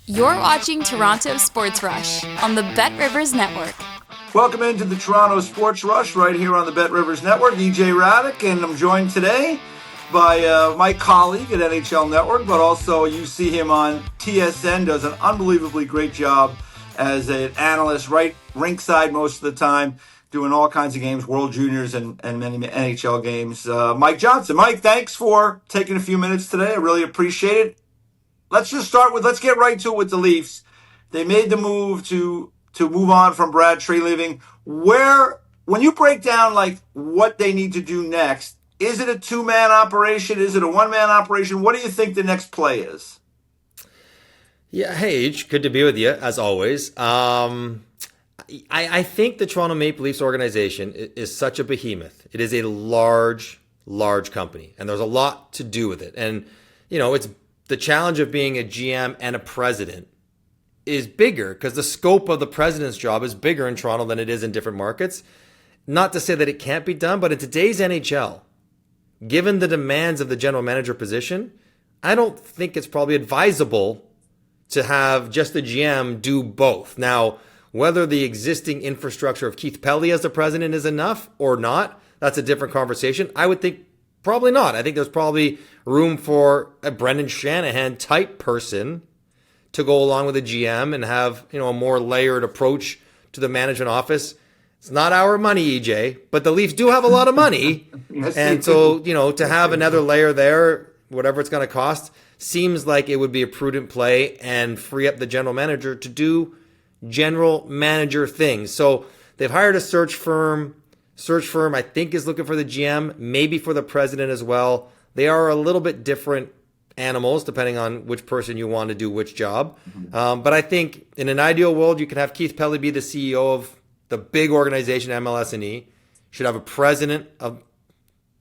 You're watching Toronto Sports Rush on the Bet Rivers Network. Welcome into the Toronto Sports Rush right here on the Bet Rivers Network. EJ Hradek, and I'm joined today by my colleague at NHL Network, but also you see him on TSN, does an unbelievably great job as an analyst, right rinkside most of the time, doing all kinds of games, World Juniors and many NHL games. Mike Johnson. Mike, thanks for taking a few minutes today. I really appreciate it. Let's get right to it with the Leafs. They made the move to move on from Brad Tree leaving. When you break down like what they need to do next, is it a two-man operation? Is it a one-man operation? What do you think the next play is? Yeah, hey, H, good to be with you, as always. I think the Toronto Maple Leafs organization is such a behemoth. It is a large, large company, and there's a lot to do with it. And, it's the challenge of being a GM and a president is bigger because the scope of the president's job is bigger in Toronto than it is in different markets. Not to say that it can't be done, but in today's NHL, given the demands of the general manager position, I don't think it's probably advisable to have just the GM do both. Now, whether the existing infrastructure of Keith Pelly as the president is enough or not, that's a different conversation. I would think probably not. I think there's probably room for a Brendan Shanahan type person to go along with the GM and have, a more layered approach to the management office. It's not our money, EJ, but the Leafs do have a lot of money. Yes, and so, to have another layer there, whatever it's going to cost, seems like it would be a prudent play and free up the general manager to do general manager things. So they've hired a search firm. Search firm, I think, is looking for the GM, maybe for the president as well. They are a little bit different animals depending on which person you want to do which job. But I think in an ideal world, you can have Keith Pelly be the CEO of the big organization, MLS and E. Should have a president of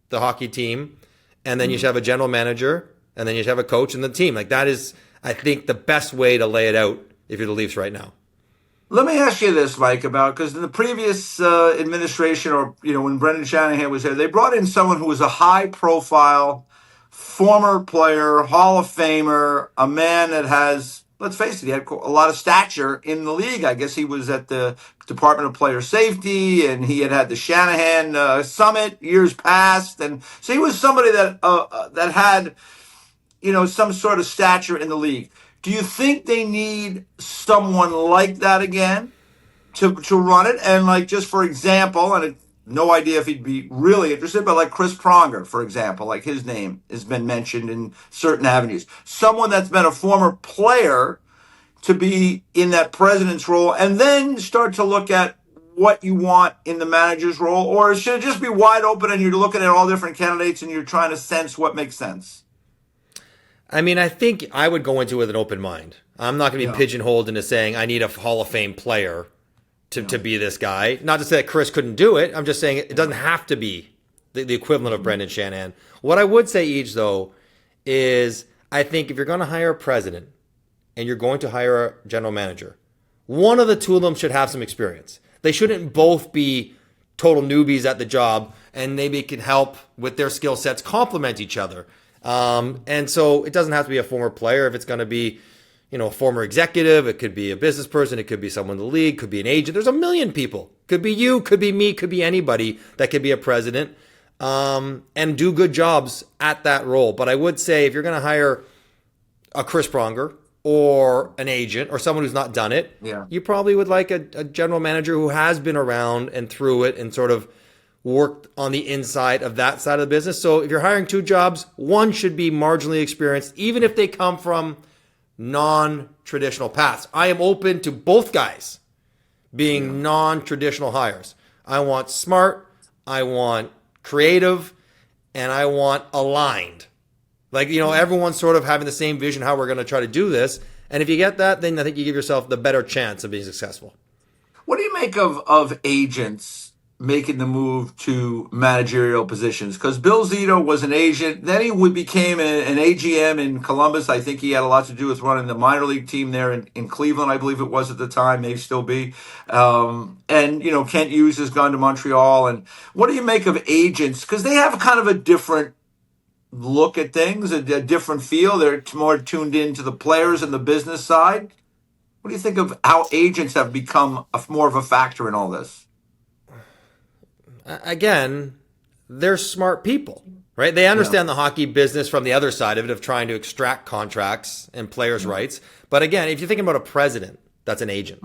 the hockey team, and then you should have a general manager, and then you should have a coach and the team. Like that is, I think, the best way to lay it out if you're the Leafs right now. Let me ask you this, Mike, because in the previous administration, or when Brendan Shanahan was there, they brought in someone who was a high-profile former player, Hall of Famer, a man that has, let's face it, he had a lot of stature in the league. I guess he was at the Department of Player Safety, and he had the Shanahan Summit years past, and so he was somebody that had, some sort of stature in the league. Do you think they need someone like that again to run it? And just for example, and no idea if he'd be really interested, but like Chris Pronger, for example, like his name has been mentioned in certain avenues. Someone that's been a former player to be in that president's role, and then start to look at what you want in the manager's role, or should it just be wide open and you're looking at all different candidates and you're trying to sense what makes sense? I mean, I think I would go into it with an open mind. I'm not going to be pigeonholed into saying I need a Hall of Fame player to be this guy. Not to say that Chris couldn't do it. I'm just saying it doesn't have to be the equivalent of Brendan Shanahan. What I would say, Each, though, is I think if you're going to hire a president and you're going to hire a general manager, one of the two of them should have some experience. They shouldn't both be total newbies at the job, and maybe can help with their skill sets complement each other. And so it doesn't have to be a former player. If it's going to be, a former executive, it could be a business person, it could be someone in the league, could be an agent. There's a million people. Could be you, could be me, could be anybody that could be a president, and do good jobs at that role. But I would say if you're going to hire a Chris Pronger or an agent or someone who's not done it, you probably would like a general manager who has been around and through it and sort of worked on the inside of that side of the business. So if you're hiring two jobs, one should be marginally experienced, even if they come from non-traditional paths. I am open to both guys being non-traditional hires. I want smart, I want creative, and I want aligned. Everyone's sort of having the same vision how we're going to try to do this. And if you get that, then I think you give yourself the better chance of being successful. What do you make of agents making the move to managerial positions? Because Bill Zito was an agent, then he became an AGM in Columbus. I think he had a lot to do with running the minor league team there in Cleveland, I believe it was at the time, may still be. And Kent Hughes has gone to Montreal. And what do you make of agents? Because they have kind of a different look at things, a different feel. They're more tuned into the players and the business side. What do you think of how agents have become more of a factor in all this? Again, they're smart people, right? They understand the hockey business from the other side of it, of trying to extract contracts and players' rights. But again, if you're thinking about a president, that's an agent,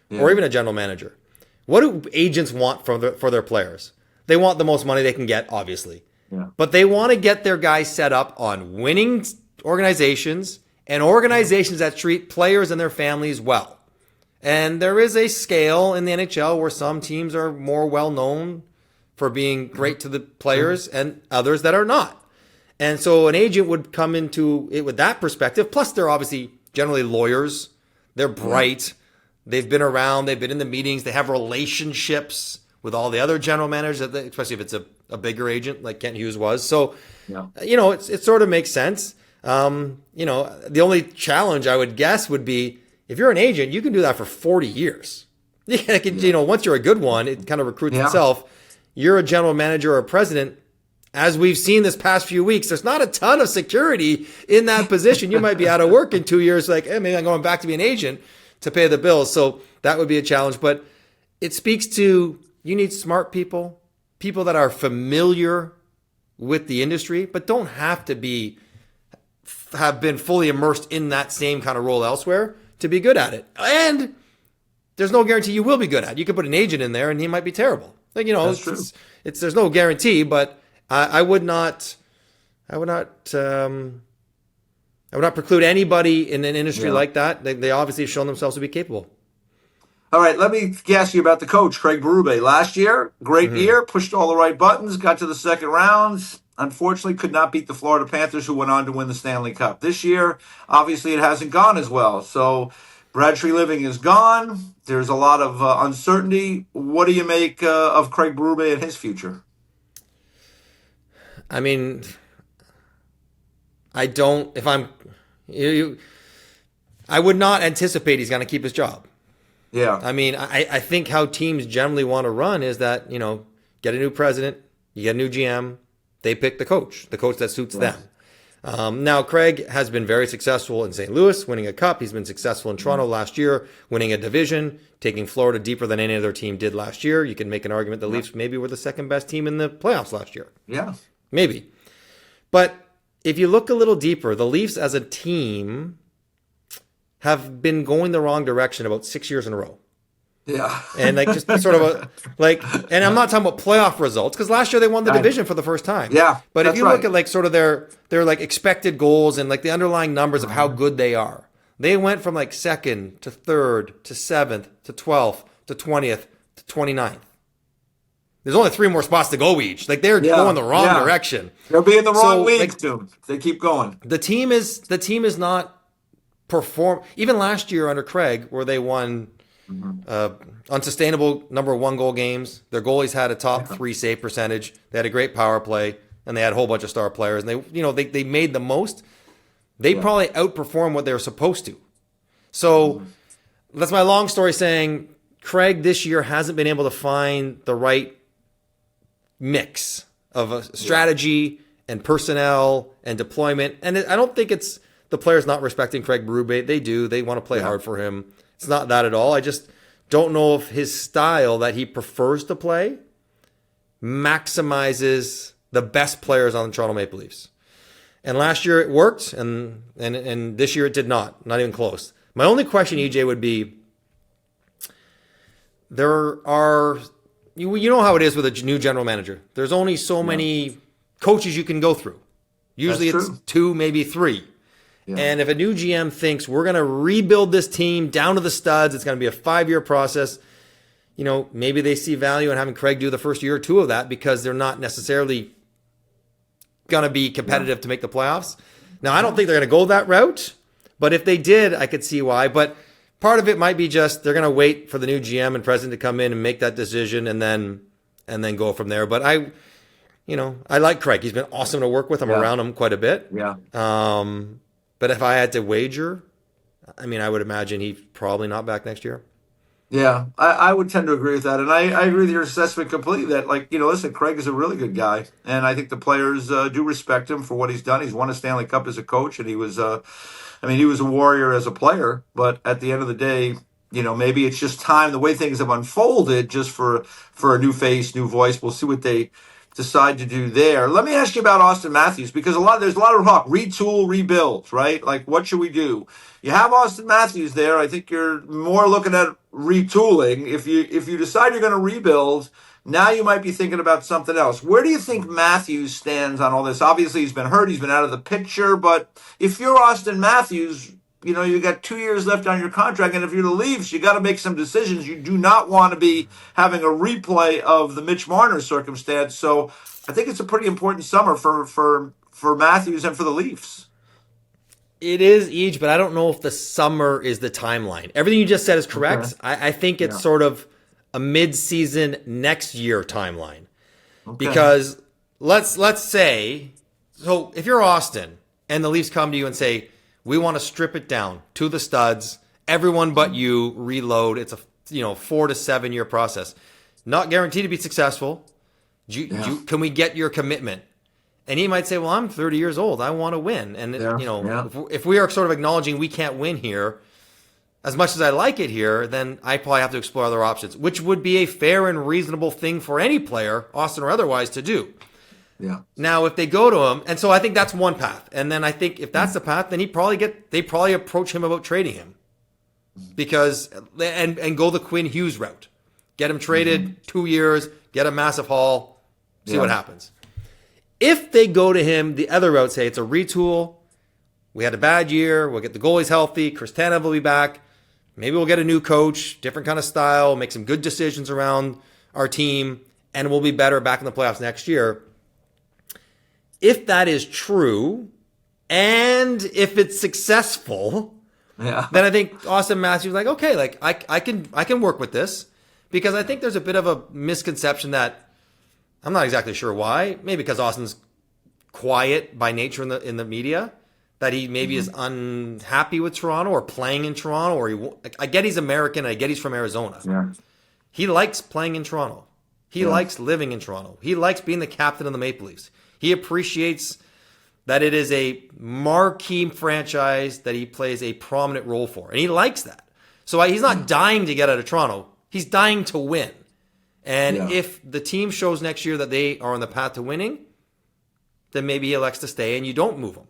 or even a general manager. What do agents want for their players? They want the most money they can get, obviously. But they want to get their guys set up on winning organizations and organizations that treat players and their families well. And there is a scale in the NHL where some teams are more well known for being great to the players and others that are not. And so an agent would come into it with that perspective. Plus, they're obviously generally lawyers. They're bright. They've been around. They've been in the meetings. They have relationships with all the other general managers, especially if it's a bigger agent like Kent Hughes was. So, it sort of makes sense. The only challenge I would guess would be, if you're an agent, you can do that for 40 years. Once you're a good one, it kind of recruits itself. You're a general manager or a president. As we've seen this past few weeks, there's not a ton of security in that position. You might be out of work in 2 years, like, hey, maybe I'm going back to be an agent to pay the bills. So that would be a challenge. But it speaks to, you need smart people, people that are familiar with the industry, but don't have to have been fully immersed in that same kind of role elsewhere to be good at it. And there's no guarantee you will be good at it. You could put an agent in there and he might be terrible. There's no guarantee, but I would not preclude anybody in an industry like that. They obviously have shown themselves to be capable. All right, let me ask you about the coach, Craig Berube. Last year, great year, pushed all the right buttons, got to the second rounds. Unfortunately, could not beat the Florida Panthers, who went on to win the Stanley Cup. This year, obviously, it hasn't gone as well. So Brad Treliving is gone. There's a lot of uncertainty. What do you make of Craig Berube and his future? I mean, I would not anticipate he's going to keep his job. Yeah. I mean, I think how teams generally want to run is that, get a new president, you get a new GM, they pick the coach that suits them. Now, Craig has been very successful in St. Louis, winning a cup. He's been successful in Toronto last year, winning a division, taking Florida deeper than any other team did last year. You can make an argument the Leafs maybe were the second best team in the playoffs last year. Yeah. Maybe. But if you look a little deeper, the Leafs as a team have been going the wrong direction about 6 years in a row. Yeah. And just sort of and I'm not talking about playoff results, because last year they won the division for the first time. Yeah. But if you look at sort of their expected goals and the underlying numbers of how good they are, they went from second to third to seventh to 12th to 20th to 29th. There's only 3 more spots to go each. They're going the wrong direction. They'll be in the wrong league soon. They keep going. The team is not perform. Even last year under Craig, where they won unsustainable number 1 goal games. Their goalies had a top 3 save percentage. They had a great power play, and they had a whole bunch of star players. And they made the most. They probably outperformed what they were supposed to. So that's my long story saying Craig this year hasn't been able to find the right mix of a strategy and personnel and deployment. And I don't think it's the players not respecting Craig Berube. They do. They want to play hard for him. It's not that at all. I just don't know if his style that he prefers to play maximizes the best players on the Toronto Maple Leafs. And last year it worked, and this year it did not. Not even close. My only question, EJ, would be, there are, you know how it is with a new general manager. There's only so many coaches you can go through. Usually it's 2, maybe 3. Yeah. And if a new GM thinks we're going to rebuild this team down to the studs, it's going to be a 5-year process, maybe they see value in having Craig do the first year or 2 of that, because they're not necessarily going to be competitive to make the playoffs. Now, I don't think they're going to go that route, but if they did, I could see why. But part of it might be just they're going to wait for the new GM and president to come in and make that decision and then go from there. But I like Craig. He's been awesome to work with. I'm around him quite a bit. Yeah. But if I had to wager, I would imagine he's probably not back next year. Yeah, I would tend to agree with that, and I agree with your assessment completely. That, like, listen, Craig is a really good guy, and I think the players do respect him for what he's done. He's won a Stanley Cup as a coach, and he was, I mean, he was a warrior as a player. But at the end of the day, maybe it's just time. The way things have unfolded, just for a new face, new voice. We'll see what they decide to do there. Let me ask you about Auston Matthews, because there's a lot of talk, retool, rebuild, right? Like, what should we do? You have Auston Matthews there. I think you're more looking at retooling. If you decide you're going to rebuild, now you might be thinking about something else. Where do you think Matthews stands on all this? Obviously, he's been hurt. He's been out of the picture. But if you're Auston Matthews, you got 2 years left on your contract, and if you're the Leafs, you got to make some decisions. You do not want to be having a replay of the Mitch Marner circumstance. So I think it's a pretty important summer for Matthews and for the Leafs. It is, Eej, but I don't know if the summer is the timeline. Everything you just said is correct. Okay. I think it's sort of a mid-season next year timeline. Okay. Because let's say, so if you're Auston and the Leafs come to you and say, we want to strip it down to the studs, everyone but you reload. It's a 4 to 7 year process. Not guaranteed to be successful. Can we get your commitment? And he might say, well, I'm 30 years old. I want to win. And, if we are sort of acknowledging we can't win here, as much as I like it here, then I probably have to explore other options, which would be a fair and reasonable thing for any player, Auston or otherwise, to do. Yeah. Now, if they go to him, and so I think that's one path. And then I think if that's the path, then they probably approach him about trading him. Because, and go the Quinn Hughes route. Get him traded 2 years, get a massive haul, see what happens. If they go to him the other route, say it's a retool, we had a bad year, we'll get the goalies healthy, Chris Tanev will be back, maybe we'll get a new coach, different kind of style, make some good decisions around our team, and we'll be better back in the playoffs next year. If that is true, and if it's successful, then I think Auston Matthews is like, okay, like I can work with this, because I think there's a bit of a misconception that I'm not exactly sure why. Maybe because Austin's quiet by nature in the media, that he maybe is unhappy with Toronto or playing in Toronto, or I get he's American, I get he's from Arizona. Yeah. He likes playing in Toronto. He likes living in Toronto. He likes being the captain of the Maple Leafs. He appreciates that it is a marquee franchise that he plays a prominent role for, and he likes that. So he's not dying to get out of Toronto. He's dying to win. And if the team shows next year that they are on the path to winning, then maybe he elects to stay and you don't move him.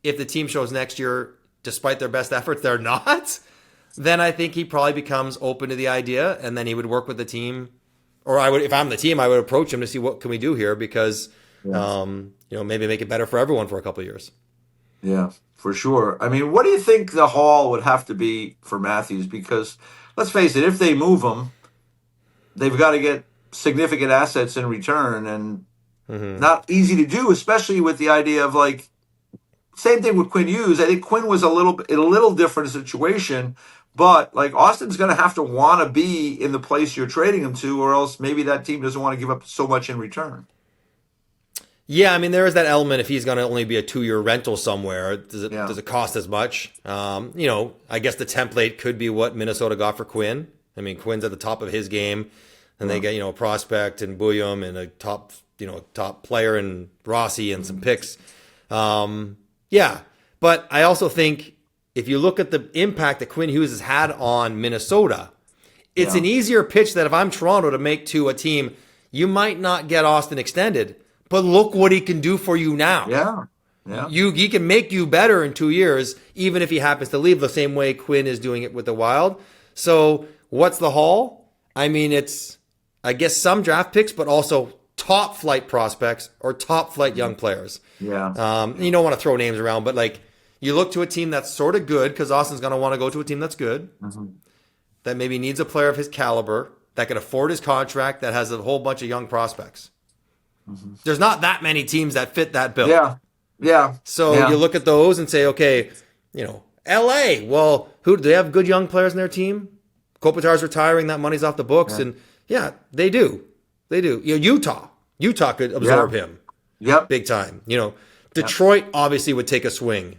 If the team shows next year, despite their best efforts, they're not, then I think he probably becomes open to the idea, and then he would work with the team. Or if I'm the team, I would approach him to see what can we do here, because maybe make it better for everyone for a couple of years. Yeah, for sure. I mean, what do you think the haul would have to be for Matthews? Because let's face it, if they move him, they've got to get significant assets in return, and not easy to do, especially with the idea of, like, same thing with Quinn Hughes. I think Quinn was a little different situation, but like Austin's going to have to want to be in the place you're trading him to, or else maybe that team doesn't want to give up so much in return. Yeah, I mean, there is that element. If he's going to only be a 2-year rental somewhere, does it cost as much? I guess the template could be what Minnesota got for Quinn. I mean, Quinn's at the top of his game, and they get, a prospect and Bouillon and a top player and Rossi and some picks. But I also think if you look at the impact that Quinn Hughes has had on Minnesota, it's an easier pitch that if I'm Toronto to make to a team, you might not get Auston extended, but look what he can do for you now. He can make you better in 2 years, even if he happens to leave the same way Quinn is doing it with the Wild. So what's the haul? I mean, it's, I guess, some draft picks, but also top flight prospects or top flight young players. You don't want to throw names around, but like you look to a team that's sort of good, because Austin's going to want to go to a team that's good, that maybe needs a player of his caliber, that can afford his contract, that has a whole bunch of young prospects. There's not that many teams that fit that bill. So you look at those and say, okay, LA, well, who do they have? Good young players in their team? Kopitar's retiring, that money's off the books, and they do. Utah could absorb him. Big time. Detroit obviously would take a swing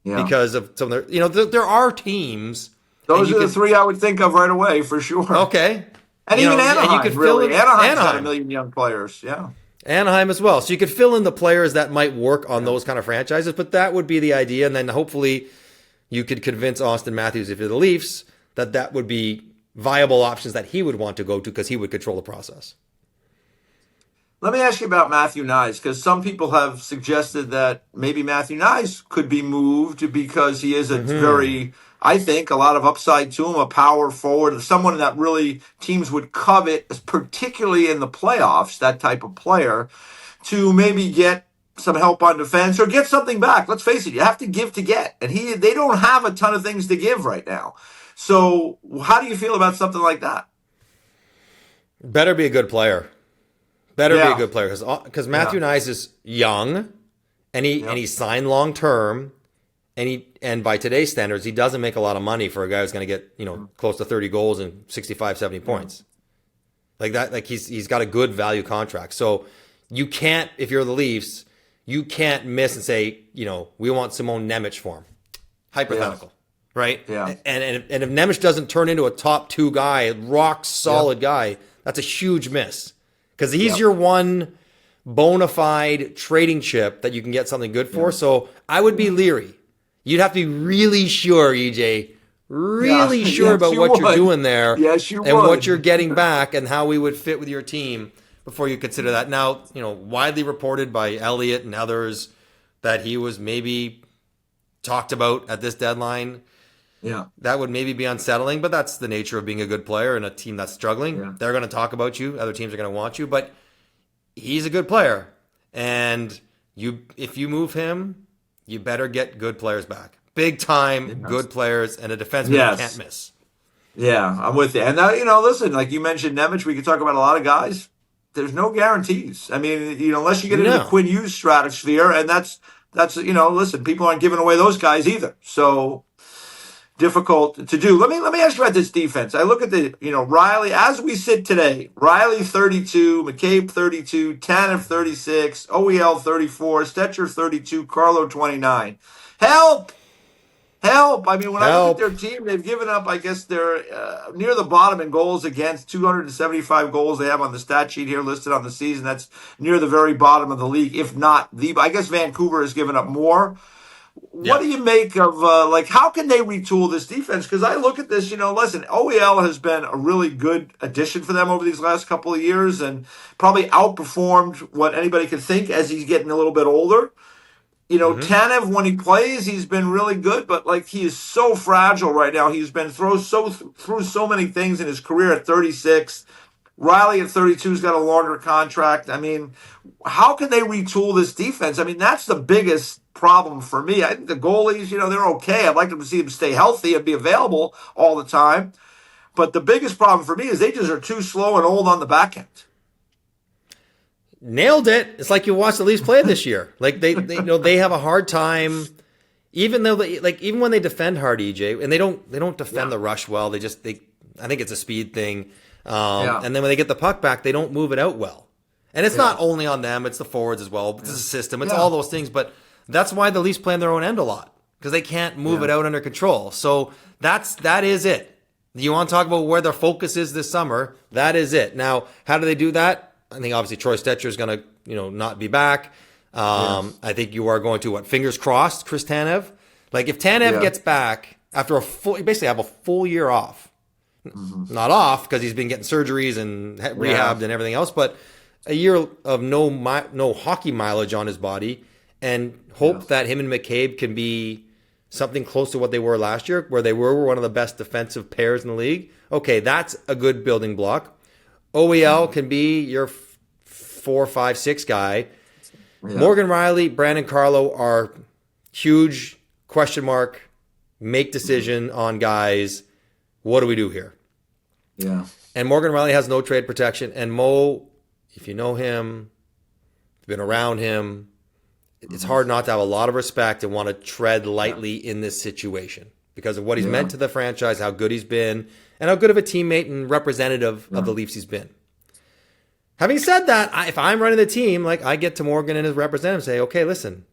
because of some of their, there are teams Those are the three I would think of right away for sure. Okay. And even Anaheim, and you could really. Anaheim's got a million young players, yeah. Anaheim as well. So you could fill in the players that might work on those kind of franchises, but that would be the idea. And then hopefully you could convince Auston Matthews, if you're the Leafs, that would be viable options that he would want to go to because he would control the process. Let me ask you about Matthew Nyes, because some people have suggested that maybe Matthew Nyes could be moved because he is a very, I think, a lot of upside to him, a power forward, someone that really teams would covet, particularly in the playoffs, that type of player, to maybe get some help on defense or get something back. Let's face it, you have to give to get. And they don't have a ton of things to give right now. So how do you feel about something like that? Better be a good player. Better be a good player because Matthew Nyes is young, and he signed long term, and by today's standards, he doesn't make a lot of money for a guy who's going to get close to 30 goals and 65, 70 points. Like that, like he's got a good value contract. So you can't, if you're the Leafs, you can't miss and say, we want Simon Nemec for him. Hypothetical, right? Yeah. And if Nemec doesn't turn into a top 2 guy, rock solid guy, that's a huge miss. Because he's your one bona fide trading chip that you can get something good for. So I would be leery. You'd have to be really sure, EJ, really sure about what you're doing there and what you're getting back and how we would fit with your team before you consider that. Now, widely reported by Elliott and others that he was maybe talked about at this deadline. Yeah. That would maybe be unsettling, but that's the nature of being a good player in a team that's struggling. Yeah. They're going to talk about you. Other teams are going to want you, but he's a good player. And if you move him, you better get good players back. Big time, good players, and a defenseman you can't miss. Yeah, I'm with you. And now, listen, like you mentioned Nemec, we could talk about a lot of guys. There's no guarantees. I mean, unless you get into the Quinn Hughes stratosphere, and that's listen, people aren't giving away those guys either. So difficult to do. Let me ask you about this defense. I look at the, Riley, as we sit today, Riley 32, McCabe 32, Tanev 36, OEL 34, Stetcher 32, Carlo 29. Help! I mean, when I look at their team, they've given up, I guess they're near the bottom in goals against, 275 goals they have on the stat sheet here listed on the season. That's near the very bottom of the league, if not I guess Vancouver has given up more. What do you make of, how can they retool this defense? Because I look at this, listen, OEL has been a really good addition for them over these last couple of years and probably outperformed what anybody could think as he's getting a little bit older. Tanev, when he plays, he's been really good, but he is so fragile right now. He's been through so many things in his career at 36. Riley at 32 has got a longer contract. I mean, how can they retool this defense? I mean, that's the biggest problem for me. I think the goalies, they're okay. I'd like them to see them stay healthy and be available all the time. But the biggest problem for me is they just are too slow and old on the back end. Nailed it. It's like you watched the Leafs play this year. They have a hard time, even though even when they defend hard, EJ, and they don't defend the rush well. I think it's a speed thing. And then when they get the puck back, they don't move it out well. And it's not only on them; it's the forwards as well. It's the system. It's all those things. But that's why the Leafs play in their own end a lot because they can't move it out under control. So that is it. You want to talk about where their focus is this summer? That is it. Now, how do they do that? I think obviously Troy Stetcher is going to not be back. I think you are going to fingers crossed, Chris Tanev. If Tanev gets back after you basically have a full year off, not off because he's been getting surgeries and rehabbed and everything else, but a year of no hockey mileage on his body, and hope that him and McCabe can be something close to what they were last year, where they were one of the best defensive pairs in the league. Okay, that's a good building block. OEL can be your 4, 5, 6 guy. Yeah. Morgan Riley, Brandon Carlo are huge question mark, make decision on guys. What do we do here? Yeah. And Morgan Riley has no trade protection. And Mo, if you know him, been around him, it's hard not to have a lot of respect and want to tread lightly in this situation because of what he's meant to the franchise, how good he's been, and how good of a teammate and representative of the Leafs he's been. Having said that, if I'm running the team, I get to Morgan and his representative and say, okay, listen,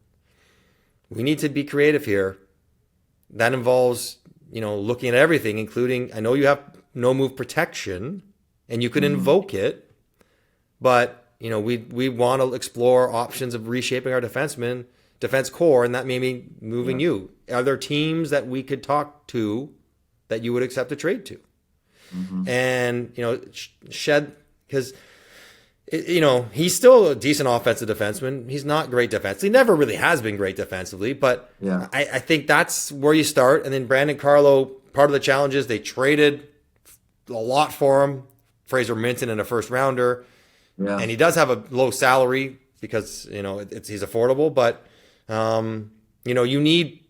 we need to be creative here. That involves looking at everything, including, I know you have no move protection and you can invoke it, but we want to explore options of reshaping our defense core, and that may mean moving you. Are there teams that we could talk to that you would accept a trade to? And Shed, because he's still a decent offensive defenseman. He's not great defensively. He never really has been great defensively, but I think that's where you start. And then Brandon Carlo, part of the challenge is they traded a lot for him. Fraser Minton in a first rounder. Yeah. And he does have a low salary because, he's affordable, but, you need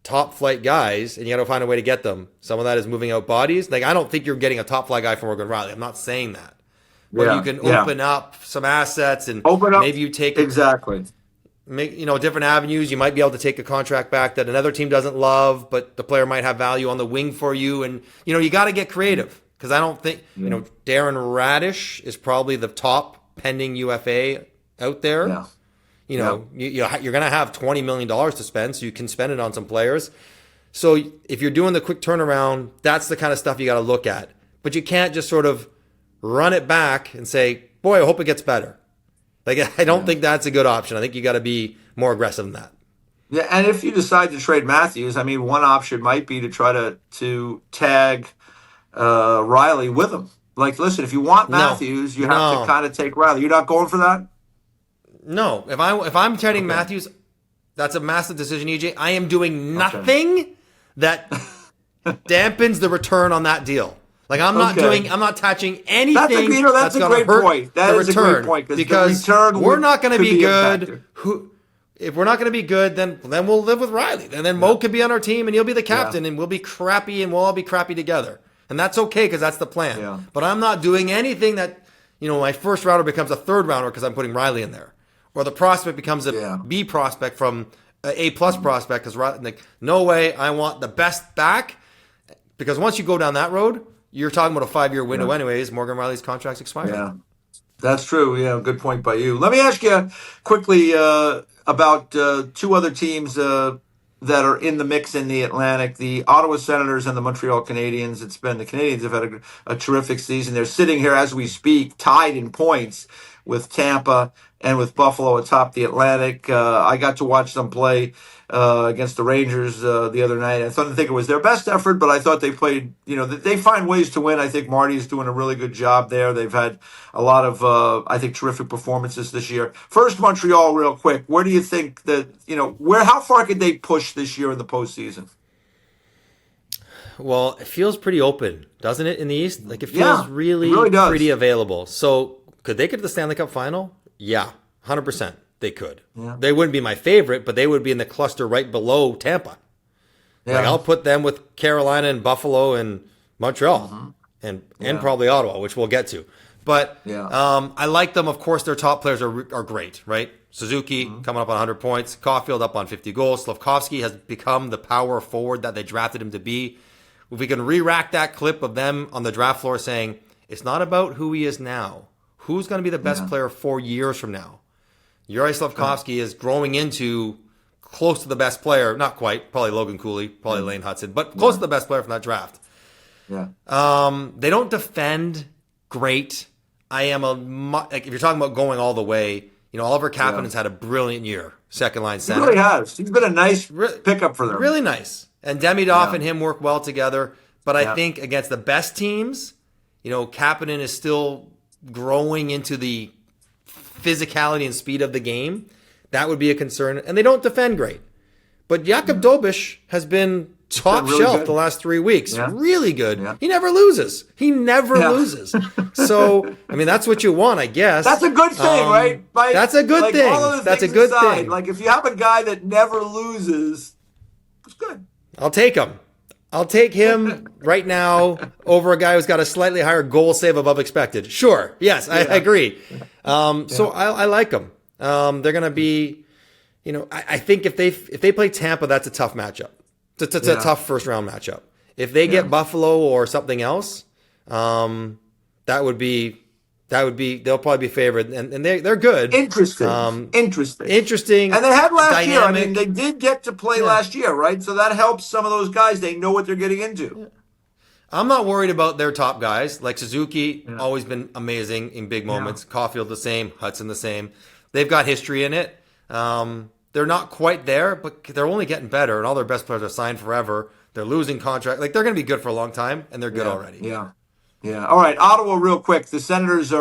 top flight guys and you got to find a way to get them. Some of that is moving out bodies. Like, I don't think you're getting a top flight guy from Morgan Riley. I'm not saying that. But you can open up some assets and maybe you take different avenues. You might be able to take a contract back that another team doesn't love, but the player might have value on the wing for you. And, you got to get creative. Because I don't think, Darren Radish is probably the top pending UFA out there. Yeah. You're going to have $20 million to spend, so you can spend it on some players. So if you're doing the quick turnaround, that's the kind of stuff you got to look at. But you can't just sort of run it back and say, boy, I hope it gets better. Like, I don't think that's a good option. I think you got to be more aggressive than that. Yeah, and if you decide to trade Matthews, one option might be to try to tag Riley with him. Like, listen, if you want Matthews, you have to kind of take Riley. You're not going for that? No. If I'm trading Matthews, that's a massive decision, EJ. I am doing nothing that dampens the return on that deal. Like, I'm not touching anything that's going to hurt point. That the is return. A great point, because we're not going to be good. If we're not going to be good, then we'll live with Riley. And then Mo could be on our team and he'll be the captain and we'll be crappy and we'll all be crappy together. And that's okay because that's the plan. Yeah. But I'm not doing anything that, my first rounder becomes a third rounder because I'm putting Riley in there. Or the prospect becomes a B prospect from an A+ prospect because, no way, I want the best back. Because once you go down that road, you're talking about a 5-year window anyways. Morgan Riley's contract's expiring. Yeah, that's true. Yeah, good point by you. Let me ask you quickly about two other teams that are in the mix in the Atlantic, the Ottawa Senators and the Montreal Canadiens. The Canadiens have had a terrific season. They're sitting here as we speak, tied in points with Tampa and with Buffalo atop the Atlantic. I got to watch them play against the Rangers the other night. I didn't think it was their best effort, but I thought they played, they find ways to win. I think Marty's doing a really good job there. They've had a lot of, I think, terrific performances this year. First, Montreal, real quick. Where do you think that, how far could they push this year in the postseason? Well, it feels pretty open, doesn't it, in the East? Like, it feels really pretty available. So, could they get to the Stanley Cup final? Yeah, 100%. They could. Yeah. They wouldn't be my favorite, but they would be in the cluster right below Tampa. Yeah. Like, I'll put them with Carolina and Buffalo and Montreal and probably Ottawa, which we'll get to. But I like them. Of course, their top players are great, right? Suzuki coming up on 100 points. Caulfield up on 50 goals. Slavkovsky has become the power forward that they drafted him to be. If we can re-rack that clip of them on the draft floor saying, it's not about who he is now. Who's going to be the best player 4 years from now? Yuri Slavkovsky is growing into close to the best player. Not quite. Probably Logan Cooley. Probably Lane Hudson. But close to the best player from that draft. Yeah. They don't defend great. If you're talking about going all the way, Oliver Kapanen's had a brilliant year. Second line center. He really has. He's been a nice pickup for them. Really nice. And Demidov and him work well together. But I think against the best teams, Kapanen is still growing into the physicality and speed of the game. That would be a concern. And they don't defend great. But Jakub Dobeš has been top shelf good the last 3 weeks. Yeah. Really good. Yeah. He never loses. Loses. So, that's what you want, I guess. That's a good thing, right? That's a good thing. That's a good thing. Like, if you have a guy that never loses, it's good. I'll take him. I'll take him right now over a guy who's got a slightly higher goal save above expected. Sure. Yes, I agree. So I like them. They're going to be, I think if they play Tampa, that's a tough matchup. It's a tough first round matchup. If they get Buffalo or something else, that would be They'll probably be favored, and they're good. Interesting. Interesting. And they had last year. I dynamic. mean, they did get to play last year, right? So that helps some of those guys. They know what they're getting into. Yeah. I'm not worried about their top guys. Like Suzuki, always been amazing in big moments. Caulfield the same. Hudson the same. They've got history in it. They're not quite there, but they're only getting better, and all their best players are signed forever. They're losing contract. Like, they're going to be good for a long time, and they're good already. Yeah. All right, Ottawa, real quick. The Senators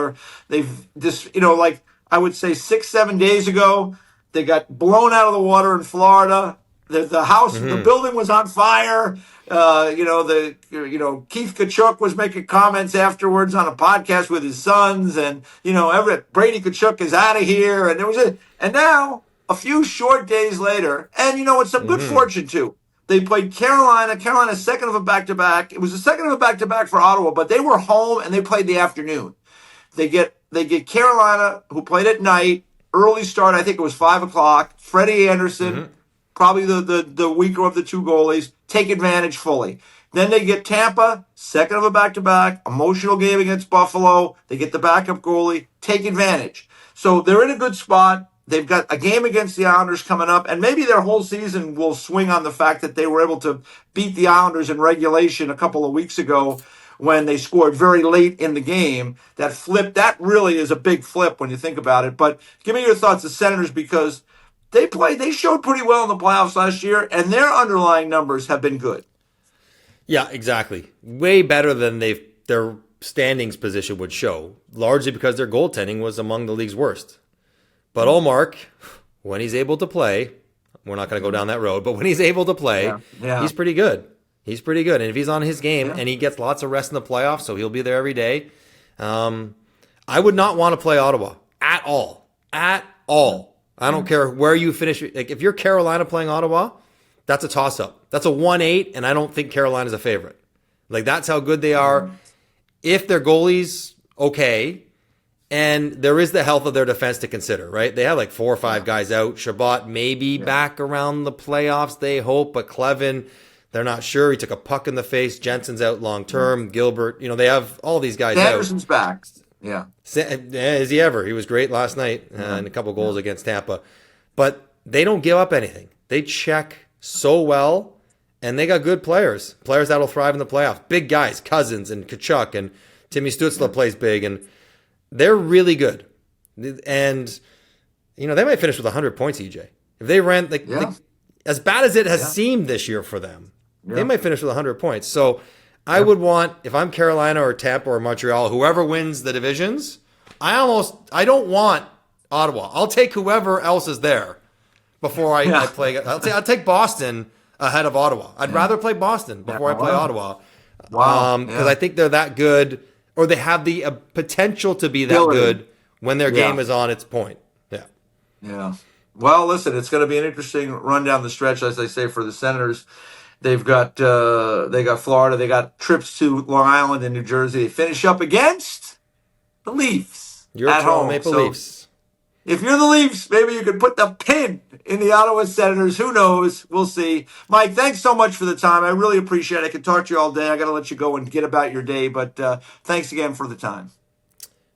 they've just, like I would say 6-7 days ago, they got blown out of the water in Florida. The house, the building was on fire. Keith Kachuk was making comments afterwards on a podcast with his sons, and Brady Kachuk is out of here, and now a few short days later, and it's some good fortune too. They played Carolina. Carolina's second of a back-to-back. It was the second of a back-to-back for Ottawa, but they were home and they played the afternoon. They get Carolina, who played at night, early start. I think it was 5:00. Freddie Anderson, probably the weaker of the two goalies, take advantage fully. Then they get Tampa, second of a back-to-back, emotional game against Buffalo. They get the backup goalie, take advantage. So they're in a good spot. They've got a game against the Islanders coming up, and maybe their whole season will swing on the fact that they were able to beat the Islanders in regulation a couple of weeks ago when they scored very late in the game. That really is a big flip when you think about it. But give me your thoughts, the Senators, because they showed pretty well in the playoffs last year, and their underlying numbers have been good. Yeah, exactly. Way better than their standings position would show, largely because their goaltending was among the league's worst. But Ullmark, when he's able to play, we're not going to go down that road, but when he's able to play, he's pretty good. He's pretty good. And if he's on his game and he gets lots of rest in the playoffs, so he'll be there every day, I would not want to play Ottawa at all. At all. I don't care where you finish. Like, if you're Carolina playing Ottawa, that's a toss-up. That's a 1-8, and I don't think Carolina's a favorite. Like, that's how good they are. If their goalie's okay, and there is the health of their defense to consider, right? They have like 4 or 5 guys out. Shabbat maybe back around the playoffs, they hope. But Clevin, they're not sure. He took a puck in the face. Jensen's out long term. Gilbert, they have all these guys out. Anderson's back. Yeah. Is he ever? He was great last night and a couple goals against Tampa. But they don't give up anything. They check so well, and they got good players. Players that will thrive in the playoffs. Big guys, Cousins and Kachuk, and Timmy Stützle plays big, and they're really good. And, they might finish with 100 points, EJ. If they ran, as bad as it has seemed this year for them, they might finish with 100 points. So I would want, if I'm Carolina or Tampa or Montreal, whoever wins the divisions, I don't want Ottawa. I'll take whoever else is there before I play. I'll take Boston ahead of Ottawa. I'd rather play Boston before I play Ottawa. Wow. Because I think they're that good, or they have the potential to be that good when their game is on its point. Yeah. Well, listen, it's going to be an interesting run down the stretch, as I say, for the Senators. They've got Florida. They got trips to Long Island and New Jersey. They finish up against the Leafs at home. Maple Leafs. If you're the Leafs, maybe you could put the pin in the Ottawa Senators. Who knows? We'll see. Mike, thanks so much for the time. I really appreciate it. I could talk to you all day. I got to let you go and get about your day, but thanks again for the time.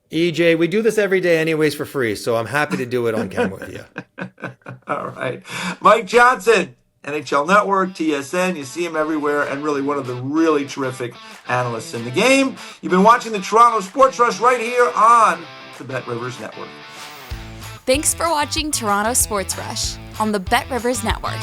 EJ, we do this every day anyways for free, so I'm happy to do it on camera with you. All right. Mike Johnson, NHL Network, TSN. You see him everywhere, and really one of the really terrific analysts in the game. You've been watching the Toronto Sports Rush right here on the BetRivers Network. Thanks for watching Toronto Sports Rush on the BetRivers Network.